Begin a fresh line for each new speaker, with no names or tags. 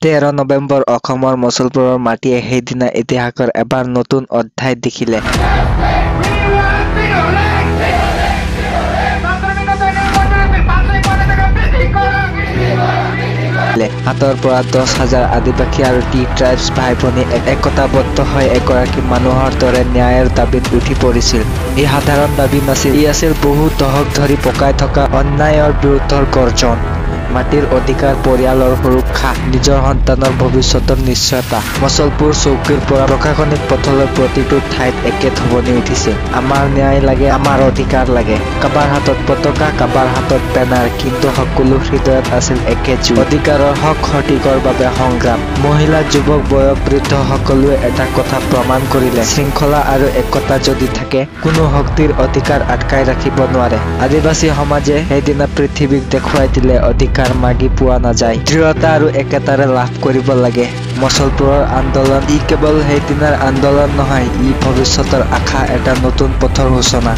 13 নৱেম্বৰ অসমৰ মছলপুৰৰ মাটিয়ে সেইদিনা ইতিহাসৰ এবাৰ নতুন অধ্যায় দেখিলে। হাতৰ পৰা 10,000 আদিবাসী আৰু টি ট্ৰাইবছ ভাই ভনী একতাবদ্ধ হৈ এগৰাকী মানুহৰ দৰে ন্যায়ৰ দাবীত উঠি পৰিছিল। ই সাধাৰণ দাবী নাছিল, ই আছিল বহু দশক ধৰি পকাই থকা অন্যায়ৰ বিৰুদ্ধৰ গৰ্জন। মাটিৰ অধিকাৰ, পৰিয়ালৰ সুৰক্ষা, নিজৰ সন্তানৰ ভৱিষ্যতৰ নিশ্চয়তা। মছলপুৰ চৌকীৰ পৰা প্ৰশাসনিক পথলৈ প্ৰতিটো ঠাইত একে ধ্বনি উঠিছিল। আমাৰ ন্যায় লাগে, আমাৰ অধিকাৰ লাগে। কাবাৰ হাতত পতাকা, কাবাৰ হাতত বেনাৰ, কিন্তু সকলো হৃদয়ত আছিল একে যুঁজ। অধিকাৰৰ হক সঠিকৰ বাবে সংগ্ৰাম। মহিলা, যুৱক, বয়োবৃদ্ধ সকলোৱে এটা কথা প্ৰমাণ কৰিলে, শৃংখলা আৰু একতা যদি থাকে, কোনো শক্তিৰ অধিকাৰ আটকাই ৰাখিব নোৱাৰে। আদিবাসী সমাজে সেইদিনা পৃথিৱীক দেখুৱাই দিলে অধিকাৰ মাগি পোৱা নাযায়, দৃঢ়তা আৰু একেতাৰে লাভ কৰিব লাগে। মছলপুৰৰ আন্দোলন ই কেৱল সেইদিনাৰ আন্দোলন নহয়, ই ভৱিষ্যতৰ আশা, এটা নতুন পথৰ সূচনা।